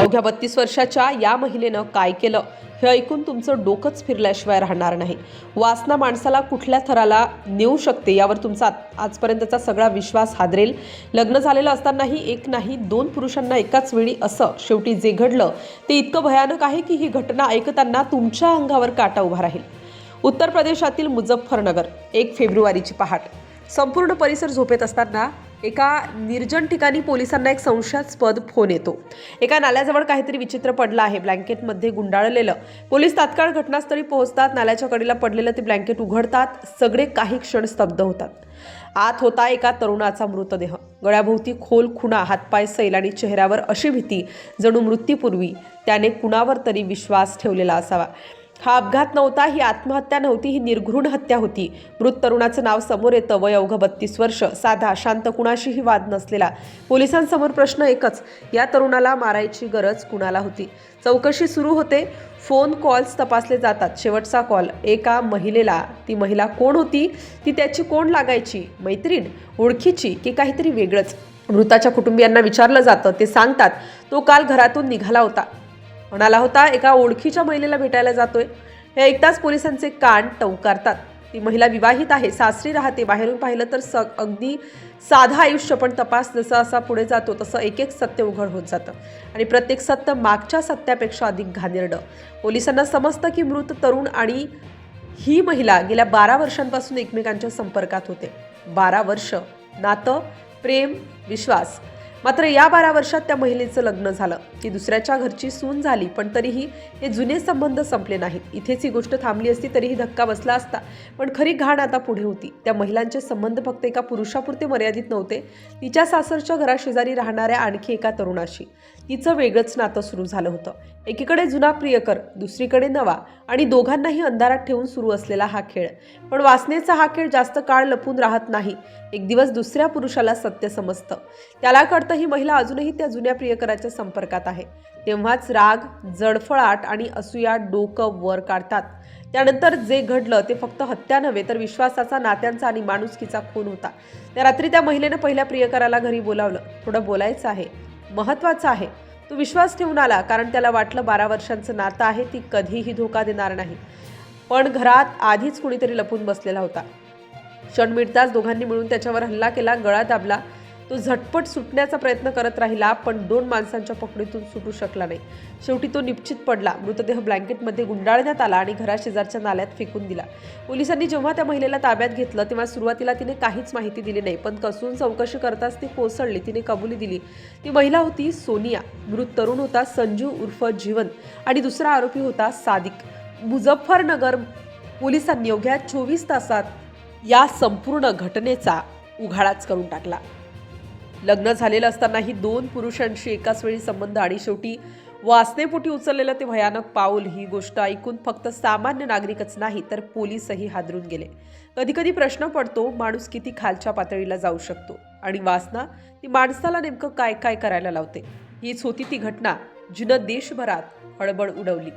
अवघ्या 32 वर्षाच्या या महिलेनं काय केलं हे ऐकून तुमचं डोकंच फिरल्याशिवाय राहणार नाही। वासना माणसाला कुठल्या थराला नेऊ शकते यावर तुमचा आजपर्यंतचा सगळा विश्वास हादरेल। लग्न झालेलं असतानाही एक नाही दोन पुरुषांना एकाच वेळी असं शेवटी जे घडलं ते इतकं भयानक आहे की ही घटना ऐकताना तुमच्या अंगावर काटा उभा राहील। उत्तर प्रदेशातील मुझफ्फरनगर 1 फेब्रुवारीची पहाट। संपूर्ण परिसर झोपेत असताना एका निर्जन ठिकाणी पोलिसांना एक संशयास्पद फोन येतो। एका नाल्याजवळ काहीतरी विचित्र पडलं आहे, ब्लँकेटमध्ये गुंडाळलेलं। पोलीस तात्काळ घटनास्थळी पोहोचतात। नाल्याच्या कडेला पडलेलं ते ब्लँकेट उघडतात। सगळे काही क्षण स्तब्ध होतात। आत होता एका तरुणाचा मृतदेह। गळ्याभोवती खोल खुणा, हातपाय सैल आणि चेहऱ्यावर अशी भीती जणू मृत्यूपूर्वी त्याने कुणावर तरी विश्वास ठेवलेला असावा। हा अपघात नव्हता, ही आत्महत्या नव्हती, ही निर्घृण हत्या होती। मृत तरुणाचं नाव समोर येतं, वय अवघं 32 वर्ष, साधा शांत, कुणाशीही वाद नसलेला। पोलिसांसमोर प्रश्न एकच, या तरुणाला मारायची गरज कुणाला होती? चौकशी सुरू होते। फोन कॉल्स तपासले जातात। शेवटचा कॉल एका महिलेला। ती महिला कोण होती? ती त्याची कोण लागायची? मैत्रीण, ओळखीची की काहीतरी वेगळंच? मृताच्या कुटुंबियांना विचारलं जातं। ते सांगतात तो काल घरातून निघाला होता, म्हणाला होता एका ओळखीच्या महिलेला भेटायला जातोय। हे ऐकताच पोलिसांचे कान टवकारतात। ती महिला विवाहित आहे, सासरी राहते। बाहेरून पाहिलं तर अगदी साधं आयुष्य, पण तपास जसा असा पुढे जातो तसं एक एक सत्य उघड होत जातं आणि प्रत्येक सत्य मागच्या सत्यापेक्षा अधिक घाणेरडं। पोलिसांना समजतं की मृत तरुण आणि ही महिला गेल्या 12 वर्षांपासून एकमेकांच्या संपर्कात होते। 12 वर्ष, नातं, प्रेम, विश्वास। मात्र या 12 वर्षात त्या महिलेचं लग्न झालं, ती दुसऱ्याच्या घरची सून झाली, पण तरीही हे जुने संबंध संपले नाहीत। इथेच ही गोष्ट थांबली असती तरीही धक्का बसला असता, पण खरी घाण आता पुढे होती। त्या महिलांचे संबंध फक्त एका पुरुषापुरते मर्यादित नव्हते, तिच्या सासरच्या घराशेजारी राहणाऱ्या आणखी एका तरुणाशी तिचं वेगळंच नातं सुरू झालं होतं। एकीकडे जुना प्रियकर, दुसरीकडे नवा, आणि दोघांनाही अंधारात ठेवून सुरू असलेला हा खेळ। पण वासनेचा हा खेळ जास्त काळ लपून राहत नाही। एक दिवस दुसऱ्या पुरुषाला सत्य समजतं। त्याला कळतं ही महिला अजूनही त्या जुन्या प्रियकराच्या संपर्कात आहे। तेव्हाच राग, जडफळाट आणि असूया डोकं वर काढतात। त्यानंतर जे घडलं ते फक्त हत्या नव्हे तर विश्वासाचा, नात्यांचा आणि माणुसकीचा खून होता। त्या रात्री त्या महिलेनं पहिल्या प्रियकराला घरी बोलावलं। थोडं बोलायचं आहे, महत्त्वाचं आहे। तो विश्वास ठेवून आला, कारण त्याला वाटलं 12 वर्षांचं नातं आहे, ती कधीही धोका देणार नाही। पण घरात आधीच कुणीतरी लपून बसलेला होता। क्षण मिळताच दोघांनी मिळून त्याच्यावर हल्ला केला, गळा दाबला। तो झटपट सुटण्याचा प्रयत्न करत राहिला, पण 2 माणसांच्या पकडीतून सुटू शकला नाही। शेवटी तो निश्चित पडला। मृतदेह ब्लँकेटमध्ये गुंडाळण्यात आला आणि घराशेजारच्या नाल्यात फेकून दिला। पोलिसांनी जेव्हा त्या महिलेला ताब्यात घेतलं तेव्हा सुरुवातीला तिने काहीच माहिती दिली नाही, पण कसून चौकशी करताच ती कोसळली। तिने कबुली दिली। ती महिला होती सोनिया। मृत तरुण होता संजू उर्फ जीवन आणि दुसरा आरोपी होता सादिक। मुझफ्फरनगर पोलिसांनी अवघ्या 24 तासात या संपूर्ण घटनेचा उघाडाच करून टाकला। लग्न झालेलं असतानाही 2 पुरुषांशी एकाच वेळी संबंध आणि शेवटी वासनेपोटी उचललेलं ते भयानक पाऊल, ही गोष्ट ऐकून फक्त सामान्य नागरिकच नाही तर पोलीसही हादरून गेले। कधीकधी प्रश्न पडतो, माणूस किती खालच्या पातळीला जाऊ शकतो आणि वासना ती माणसाला नेमकं काय काय करायला लावते। हीच होती ती घटना जिनं देशभरात हळबळ उडवली।